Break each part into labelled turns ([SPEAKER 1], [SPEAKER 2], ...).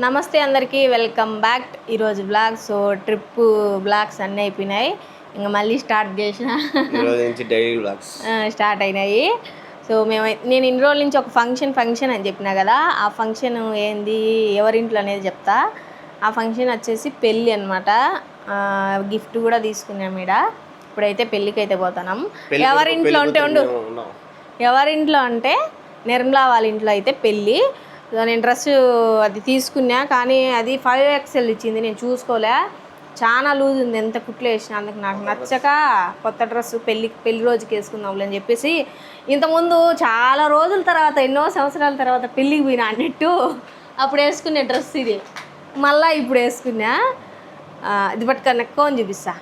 [SPEAKER 1] నమస్తే అందరికీ, welcome back. ఈరోజు బ్లాగ్స్ ట్రిప్ బ్లాగ్స్ అన్నీ అయిపోయినాయి. ఇంకా మళ్ళీ స్టార్ట్ చేసిన
[SPEAKER 2] డైలీ బ్లాగ్స్
[SPEAKER 1] స్టార్ట్ అయినాయి. సో నేను ఇన్ని రోజుల నుంచి ఒక ఫంక్షన్ అని చెప్పినా కదా. ఆ ఫంక్షన్ ఏంది, ఎవరింట్లో అనేది చెప్తా. ఆ ఫంక్షన్ వచ్చేసి పెళ్ళి అనమాట. గిఫ్ట్ కూడా తీసుకున్నాం ఈడ. ఇప్పుడైతే పెళ్ళికి అయితే పోతున్నాం. ఎవరింట్లో అంటే నిర్మలా వాళ్ళ ఇంట్లో అయితే పెళ్ళి. నేను డ్రెస్సు అది తీసుకున్నా, కానీ అది 5XL ఇచ్చింది. నేను చూసుకోలే, చాలా లూజ్ ఉంది. ఎంత కుట్లు వేసినా అందుకు నాకు నచ్చక కొత్త డ్రెస్సు పెళ్ళి రోజుకి వేసుకుందాంలే అని చెప్పేసి, ఇంతకుముందు చాలా రోజుల తర్వాత, ఎన్నో సంవత్సరాల తర్వాత పెళ్ళికి పోయినా అన్నట్టు అప్పుడు వేసుకునే డ్రెస్ ఇది. మళ్ళీ ఇప్పుడు వేసుకున్నా. ఇది పట్టుకన్నా కోన్ చూపిస్తా.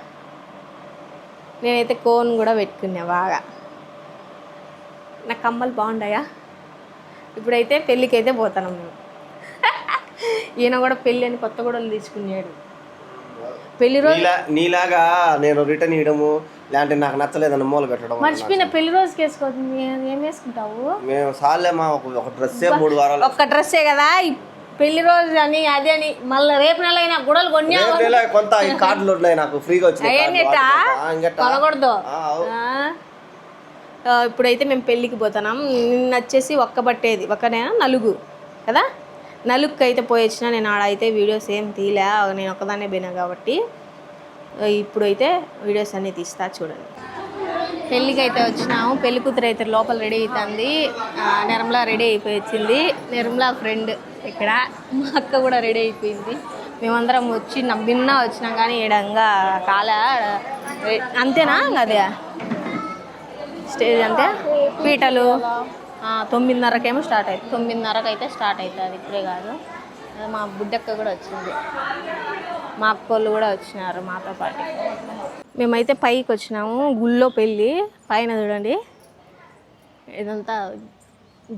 [SPEAKER 1] నేనైతే కోన్ కూడా పెట్టుకున్నా బాగా. నా కమ్మలు బాగుంటాయా? ఇప్పుడైతే పెళ్ళికి అయితే పోతాను మేము. ఈయన కూడా పెళ్ళి అని కొత్త గొడవలు తీసుకున్నాడు. పెళ్లి రోజు
[SPEAKER 2] నీలాగా నేను రిటర్న్ ఇవ్వడము, లేదంటే నాకు నచ్చలేదని మూల పెట్టడం
[SPEAKER 1] మర్చిపోయిన. పెళ్లి రోజుకి వేసుకోవద్దు. ఏం వేసుకుంటావు?
[SPEAKER 2] మేము సాలేమా ఒక డ్రెస్సే 3 వారాలు.
[SPEAKER 1] ఒక్క డ్రెస్సే కదా పెళ్లి రోజు అని, అదే అని. మళ్ళీ రేపు నెల అయినా గుడలు కొన్నా
[SPEAKER 2] కొంత కార్డులు ఉన్నాయి నాకు ఫ్రీగా వచ్చినాయి.
[SPEAKER 1] కొనకూడదు. ఇప్పుడైతే మేము పెళ్ళికి పోతున్నాం. నిన్న వచ్చేసి ఒక్క బట్టేది ఒకనేనా నలుగు కదా, నలుగుకి అయితే పోయి వచ్చిన. నేను ఆడైతే వీడియోస్ ఏం తీలే, నేను ఒక్కదాన్నే పోయినా కాబట్టి. ఇప్పుడైతే వీడియోస్ అన్నీ తీస్తా, చూడండి. పెళ్ళికి అయితే వచ్చినాము. పెళ్లి కూతురు అయితే లోపల రెడీ అవుతుంది. నిర్మలా రెడీ అయిపోయి వచ్చింది. నిర్మలా ఫ్రెండ్ ఇక్కడ. మా అక్క కూడా రెడీ అయిపోయింది. మేమందరం వచ్చి భిన్న వచ్చినాం, కానీ ఈడంగా కాల అంతేనా అదే స్టేజ్ అంతే. పీటలు 9:30కేమో స్టార్ట్ అవుతుంది. 9:30కి అయితే స్టార్ట్ అవుతుంది, ఇప్పుడే కాదు. మా బుడ్డక్క కూడా వచ్చింది, మా అక్కోళ్ళు కూడా వచ్చినారు మాతో పాటు. మేమైతే పైకి వచ్చినాము. గుళ్ళో పెళ్ళి. పైన చూడండి, ఇదంతా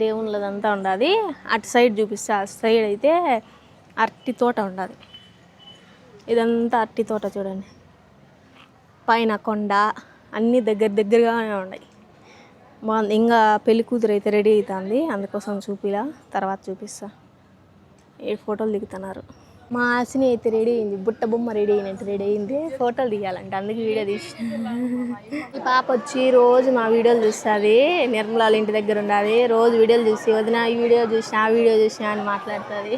[SPEAKER 1] దేవుళ్ళదంతా ఉండాలి. అటు సైడ్ చూపిస్తే, అటు సైడ్ అయితే అరటి తోట ఉండాలి. ఇదంతా అరటి తోట చూడండి. పైన కొండ అన్నీ దగ్గరగానే ఉన్నాయి. బాగుంది. ఇంకా పెళ్లి కూతురు అయితే రెడీ అవుతుంది, అందుకోసం చూపిలా, తర్వాత చూపిస్తా. ఏ ఫోటోలు దిగుతున్నారు. మా ఆశని అయితే రెడీ అయింది. బుట్ట బొమ్మ రెడీ అయినట్టు రెడీ అయింది. ఫోటోలు దిగాలంటే అందుకు వీడియో తీసి. ఈ పాప వచ్చి రోజు మా వీడియోలు చూస్తుంది. నిర్మలాల ఇంటి దగ్గర ఉన్నది. రోజు వీడియోలు చూసి, వదిన ఈ వీడియో చూసినా, ఆ వీడియో చూసినా అని మాట్లాడుతుంది.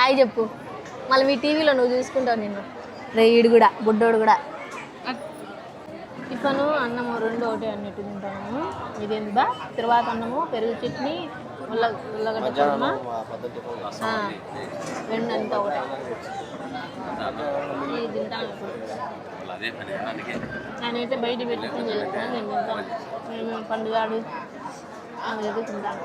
[SPEAKER 1] అవి చెప్పు. మళ్ళీ మీ టీవీలో నువ్వు చూసుకుంటావు. నేను ఈడు కూడా, బుడ్డోడు కూడా. టిఫను అన్నము 2 ఒకటే అన్నట్టు తింటాము. ఇదేంది బా తర్వాత అన్నము, పెరుగు చట్నీ, ఉల్లగడ్డ కుర్మా, 2 అంతా ఒకటే. ఇది తింటాను ఇప్పుడు. నేనైతే బయట పెట్టుకుని చేస్తాను. నేను తింటాను. మేము పండుగాడు అదైతే తింటాను.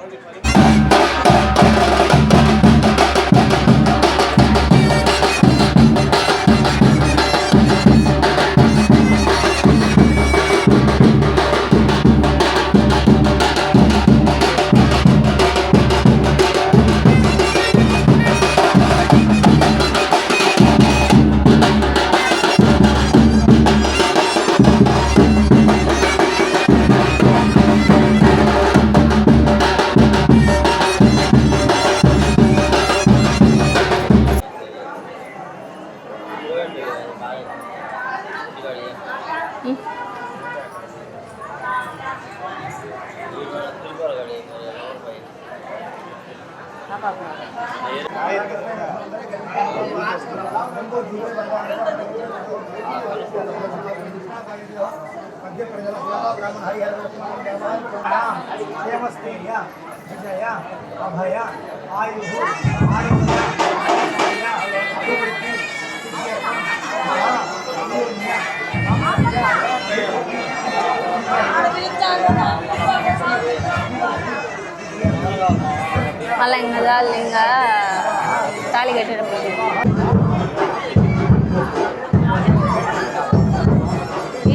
[SPEAKER 1] మళ్ళీ ఇంకా తాళి కట్టేటప్పుడు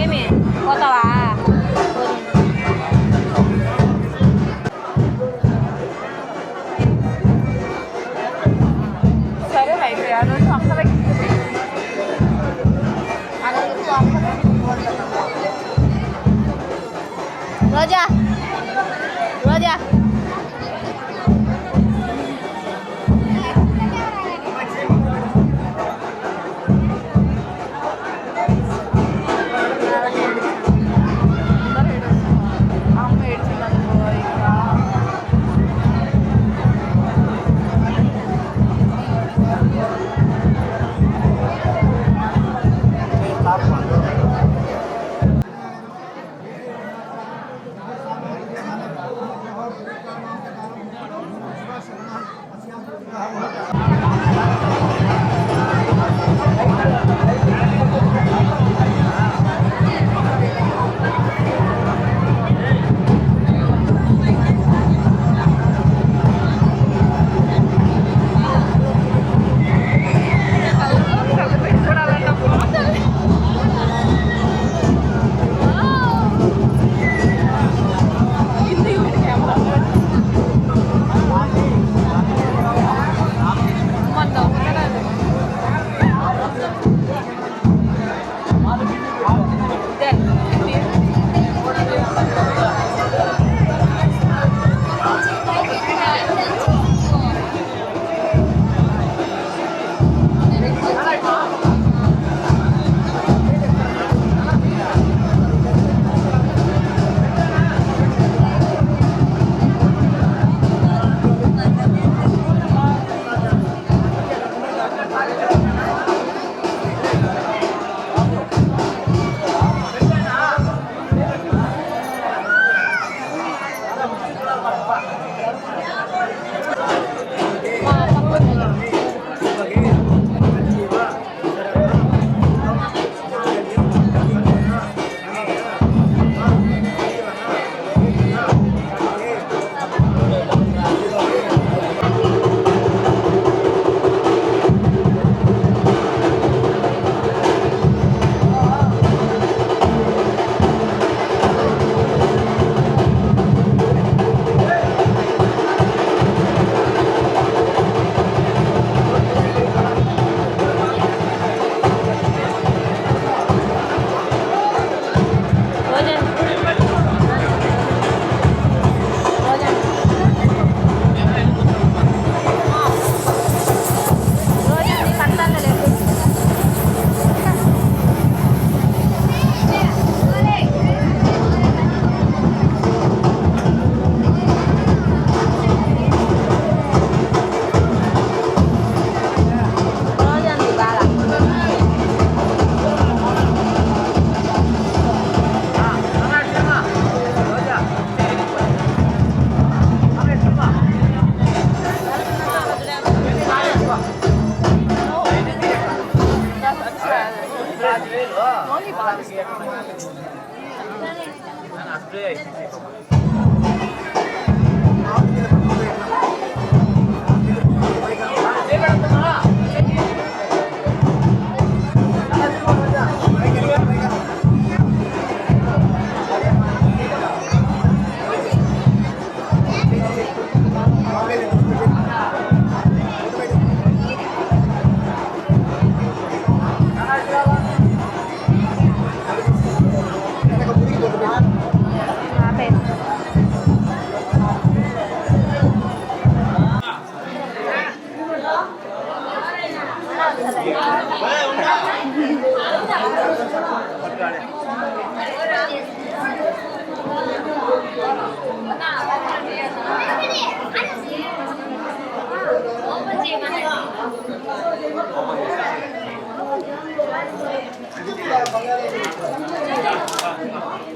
[SPEAKER 1] ఏమి పోతావా? సరే అయితే ఆ రోజు రోజా రోజా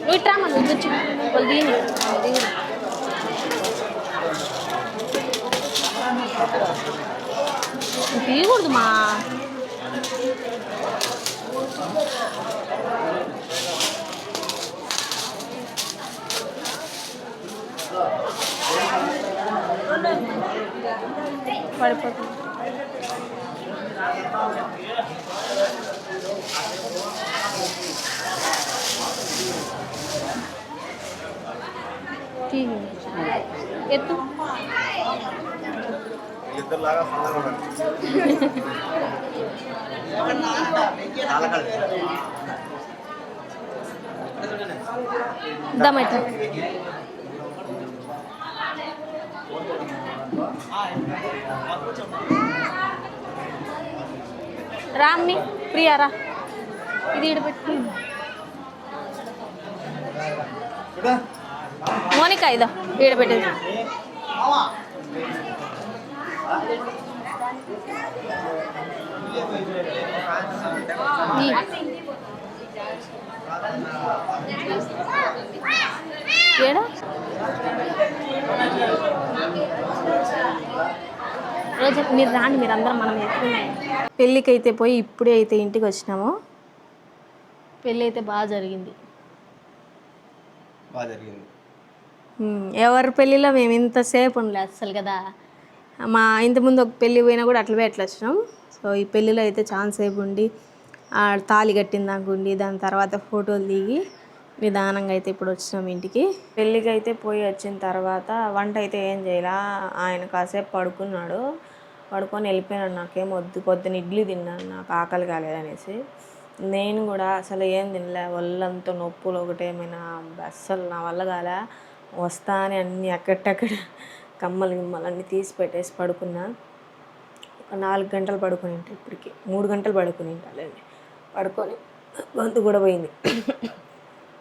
[SPEAKER 1] నువ్వు ఇట్రా మన కూర్చో వాళ్ళు దీని తీయకూడదు మా పడిపోతుంది. ఎత్తు దమ్మైతే రామ్ని ప్రియా రా ఇది ఇడబెట్టు మోనికా ఇదో ఇడబెట్టేది ఏడా రోజు మీరు రాండి, మీరు అందరం మనం పెళ్ళికి అయితే పోయి ఇప్పుడే అయితే ఇంటికి వచ్చినాము. పెళ్ళి అయితే బాగా జరిగింది. ఎవరి పెళ్ళిలో మేము ఇంతసేపు ఉండలే అసలు కదా. మా ఇంతకుముందు ఒక పెళ్ళి పోయినా కూడా అట్లా వచ్చినాం. సో ఈ పెళ్ళిలో అయితే చాలా సేపు ఉండి తాళి కట్టిన దాకా ఉండి దాని తర్వాత ఫోటోలు దిగి నిదానంగా అయితే ఇప్పుడు వచ్చినాం ఇంటికి. పెళ్ళికి అయితే పోయి వచ్చిన తర్వాత వంట అయితే ఏం చేయాల, ఆయన కాసేపు పడుకున్నాడు. పడుకొని వెళ్ళిపోయినాడు. నాకేం వద్దు, పొద్దున ఇడ్లీ తిన్నాను, నాకు ఆకలి కాలేదనేసి. నేను కూడా అసలు ఏం తినలే, ఒళ్ళంతా నొప్పులు ఒకటేమైనా అస్సలు నా వల్ల కాలే. వస్తా అని అన్నీ అక్కడక్కడ కమ్మలు గిమ్మలన్నీ తీసి పెట్టేసి పడుకున్నా. ఒక 4 గంటలు పడుకుని ఉంటా, ఇప్పటికి 3 గంటలు పడుకుని ఉంటానండి. పడుకొని గొంతు కూడా పోయింది.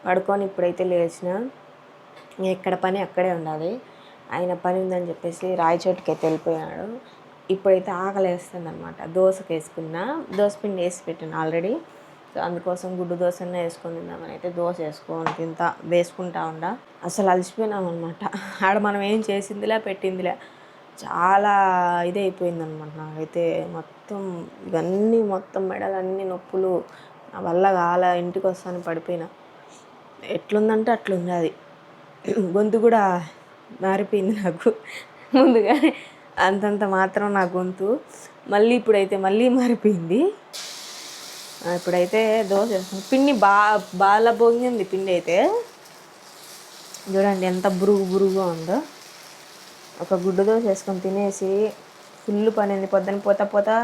[SPEAKER 1] పడుకొని ఇప్పుడైతే లేచిన. ఎక్కడ పని అక్కడే ఉండాలి. ఆయన పని ఉందని చెప్పేసి రాయచోటుకి అయితే వెళ్ళిపోయాడు. ఇప్పుడైతే ఆకలి వేస్తుంది అనమాట. దోశకి వేసుకున్నా, దోశ పిండి వేసి పెట్టాను ఆల్రెడీ. సో అందుకోసం గుడ్డు దోశనే వేసుకొని తిందామని అయితే దోశ వేసుకుంటా ఉండా. అసలు అలసిపోయినాం అనమాట. ఆడ మనం ఏం చేసిందిలే పెట్టిందిలే, చాలా ఇదే అయిపోయింది అనమాట. నాకైతే మొత్తం ఇవన్నీ మొత్తం మెడలన్నీ నొప్పులు, నా వల్ల కాల. ఇంటికి వస్తాను పడిపోయినా. ఎట్లుందంటే అట్లుంది. అది గొంతు కూడా మారిపోయింది నాకు. ముందుగానే అంతంత మాత్రం నా గొంతు మళ్ళీ ఇప్పుడైతే మళ్ళీ మారిపోయింది. ఇప్పుడైతే దోశ వేసుకుని పిండి బాగా పొంగింది. పిండి అయితే చూడండి ఎంత బురుగుగా ఉందో. ఒక గుడ్డు దోశ వేసుకొని తినేసి ఫుల్ పని అయింది. పొద్దున పోతా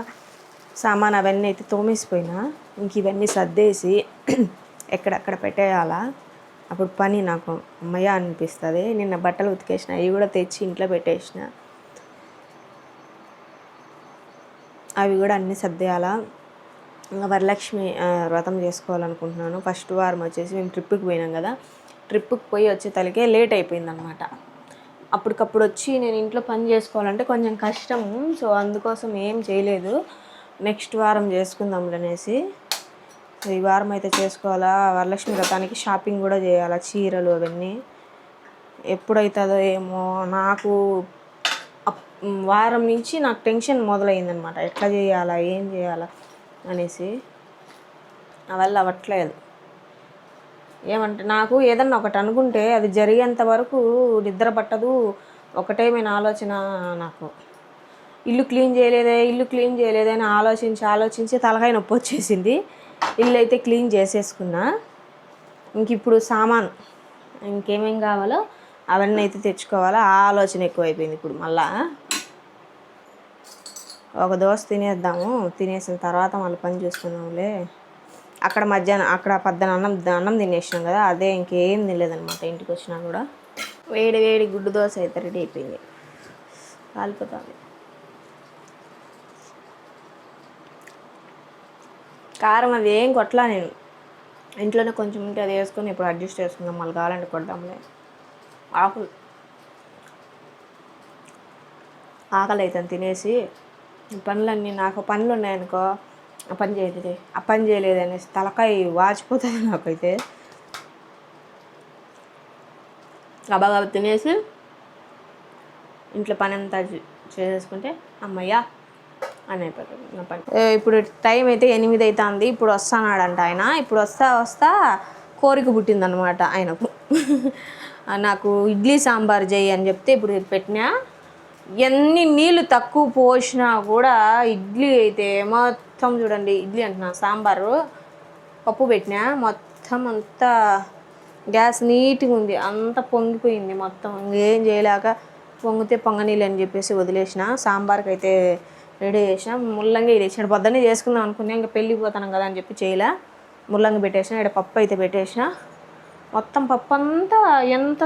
[SPEAKER 1] సామాన్ అవన్నీ అయితే తోమేసిపోయినా. ఇంక ఇవన్నీ సర్దేసి ఎక్కడక్కడ పెట్టేయాలా. అప్పుడు పని నాకు అమ్మయ్య అనిపిస్తుంది. నిన్న బట్టలు ఉతికేసిన, అవి కూడా తెచ్చి ఇంట్లో పెట్టేసిన. అవి కూడా అన్నీ సర్దేయాలా. ఇంకా వరలక్ష్మి వ్రతం చేసుకోవాలనుకుంటున్నాను. ఫస్ట్ వారం వచ్చేసి మేము ట్రిప్పుకి పోయినాం కదా. ట్రిప్పుకి పోయి వచ్చే తలకే లేట్ అయిపోయింది అనమాట. అప్పటికప్పుడు వచ్చి నేను ఇంట్లో పని చేసుకోవాలంటే కొంచెం కష్టం. సో అందుకోసం ఏం చేయలేదు. నెక్స్ట్ వారం చేసుకుందాం అనేసి. సో ఈ వారం అయితే చేసుకోవాలా. వరలక్ష్మి వ్రతానికి షాపింగ్ కూడా చేయాలా, చీరలు అవన్నీ. ఎప్పుడవుతుందో ఏమో. నాకు వారం నుంచి నాకు టెన్షన్ మొదలైందనమాట. ఎట్లా చేయాలా, ఏం చేయాలా అనేసి. నా వల్ల అవ్వట్లేదు. ఏమంటే నాకు ఏదన్నా ఒకటి అనుకుంటే అది జరిగేంత వరకు నిద్ర పట్టదు. ఒకటేమైన ఆలోచన నాకు, ఇల్లు క్లీన్ చేయలేదే అని ఆలోచించి తలకాయ నొప్పి వచ్చేసింది. ఇల్లు అయితే క్లీన్ చేసేసుకున్నా. ఇంక ఇప్పుడు సామాన్ ఇంకేమేం కావాలో అవన్నీ అయితే తెచ్చుకోవాలా, ఆ ఆలోచన ఎక్కువైపోయింది ఇప్పుడు. మళ్ళా ఒక దోశ తినేద్దాము, తినేసిన తర్వాత మళ్ళీ పని చూసుకున్నాంలే. అక్కడ మధ్యాహ్నం అక్కడ అన్నం తినేసినాం కదా, అదే ఇంకేం తినలేదనమాట. ఇంటికి వచ్చినా కూడా వేడి గుడ్డు దోశ అయితే రెడీ అయిపోయింది, కాలిపోతుంది. కారం అది ఏం కొట్టలా నేను, ఇంట్లోనే కొంచెం ఉంటే అది వేసుకొని ఇప్పుడు అడ్జస్ట్ చేసుకుందాం, మళ్ళీ కావాలంటే కొడదాంలే. ఆకలి అవుతుంది తినేసి. పనులన్నీ నాకు పనులు ఉన్నాయనుకో, ఆ పని చేయలేదు అనేసి తలకాయ వాచిపోతుంది నాకైతే. గబగబా తినేసి ఇంట్లో పని అంతా చేసేసుకుంటే అమ్మయ్యా అని అయిపోతుంది నా పని. ఇప్పుడు టైం అయితే 8 అవుతుంది. ఇప్పుడు వస్తున్నాడంట ఆయన. ఇప్పుడు వస్తా కోరిక పుట్టిందనమాట ఆయనకు. నాకు ఇడ్లీ సాంబార్ చేయి అని చెప్తే ఇప్పుడు పెట్టినా. ఎన్ని నీళ్ళు తక్కువ పోసినా కూడా ఇడ్లీ అయితే మొత్తం చూడండి, ఇడ్లీ అంటున్నా సాంబారు పప్పు పెట్టినా మొత్తం అంతా గ్యాస్ నీట్గా ఉంది, అంతా పొంగిపోయింది మొత్తం. ఇంకేం చేయలేక పొంగనీళ్ళు అని చెప్పేసి వదిలేసిన. సాంబార్కి అయితే రెడీ చేసిన. ముల్లంగి వేసినాడు, పొద్దున్నే చేసుకుందాం అనుకున్నా, ఇంకా పెళ్ళికి పోతాను కదా అని చెప్పి చేయలే. ముల్లంగి పెట్టేసిన. ఇక్కడ పప్పు అయితే పెట్టేసిన. మొత్తం పప్పు అంతా ఎంత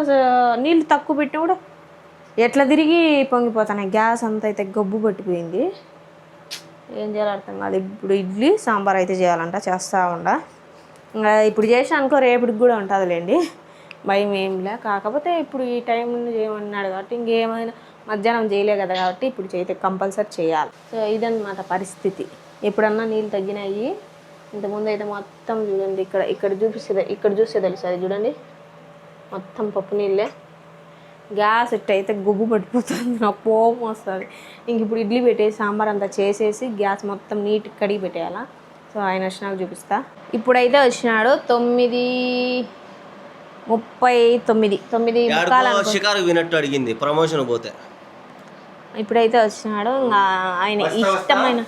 [SPEAKER 1] నీళ్ళు తక్కువ పెట్టినా కూడా ఎట్లా తిరిగి పొంగిపోతాను. గ్యాస్ అంతా అయితే గబ్బు పట్టిపోయింది. ఏం చేయాలో అర్థం కాదు. ఇప్పుడు ఇడ్లీ సాంబార్ అయితే చేయాలంట, చేస్తూ ఉండ. ఇంకా ఇప్పుడు చేసిన అనుకో రేపటికి కూడా ఉంటుందిలేండి, భయం ఏంలే. కాకపోతే ఇప్పుడు ఈ టైం చేయమన్నాడు కాబట్టి ఇంకేమైనా మధ్యాహ్నం చేయలే కదా కాబట్టి ఇప్పుడు చేయితే కంపల్సరీ చేయాలి. సో ఇదన్నమాట పరిస్థితి. ఎప్పుడన్నా నీళ్ళు తగ్గినాయి. ఇంతకుముందు అయితే మొత్తం చూడండి, ఇక్కడ చూస్తే తెలుసు, అది చూడండి మొత్తం పప్పు నీళ్ళే. గ్యాస్ అయితే గుబ్బు పట్టిపోతుంది, నాకు కోపం వస్తుంది. ఇంక ఇప్పుడు ఇడ్లీ పెట్టేసి సాంబార్ అంతా చేసేసి గ్యాస్ మొత్తం నీట్గా కడిగి పెట్టేయాలా. సో ఆయన వచ్చినాక చూపిస్తా. ఇప్పుడైతే వచ్చినాడు 9:39
[SPEAKER 2] షికారు వినట్టు అడిగింది ప్రమోషన్ పోతే.
[SPEAKER 1] ఇప్పుడైతే వచ్చినాడు. ఇంకా ఆయన ఇష్టమైన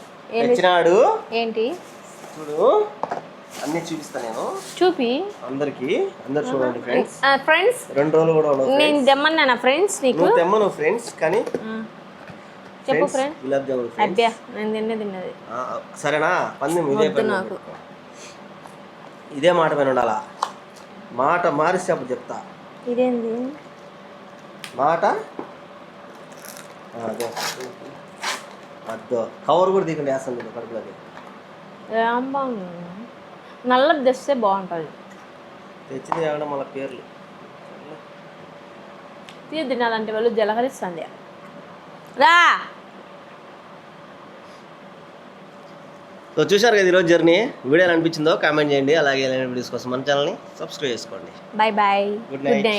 [SPEAKER 1] ఏంటి
[SPEAKER 2] చూడు, అన్ని చూపిస్తా నేను.
[SPEAKER 1] చూపి
[SPEAKER 2] అందరు చూడండి
[SPEAKER 1] ఫ్రెండ్స్.
[SPEAKER 2] 2 రోజులు కూడా ఉండవు.
[SPEAKER 1] నేను తెమ్మన్నా ఫ్రెండ్స్, నీకు
[SPEAKER 2] తెమ్మను ఫ్రెండ్స్. కానీ
[SPEAKER 1] చెప్పు ఫ్రెండ్స్,
[SPEAKER 2] గులాబ్ జామున్
[SPEAKER 1] అబ్బా నేను తిన్నది
[SPEAKER 2] సరేనా.
[SPEAKER 1] నాకు
[SPEAKER 2] ఇదే మాట మీద ఉండాలా, మాట మారిస్తే అప్పుడు చెప్తా.
[SPEAKER 1] ఇదేంది
[SPEAKER 2] మాట అద్దో కవర్ కూడా తీకండి వేస్తాను కడుపులోకి.
[SPEAKER 1] నల్లది తెస్తే బాగుంటుంది.
[SPEAKER 2] తెచ్చింది ఏమన్నా మళ్ళీ పేర్లు
[SPEAKER 1] తినాలంటే వాళ్ళు జలకరిస్తుంది రా.
[SPEAKER 2] సో చూశారు కదా ఈరోజు జర్నీ. వీడియో ఎలా అనిపించిందో కామెంట్ చేయండి. అలాగే వీడియోస్ కోసం మన ఛానల్ని సబ్స్క్రైబ్ చేసుకోండి.
[SPEAKER 1] Bye
[SPEAKER 2] good night.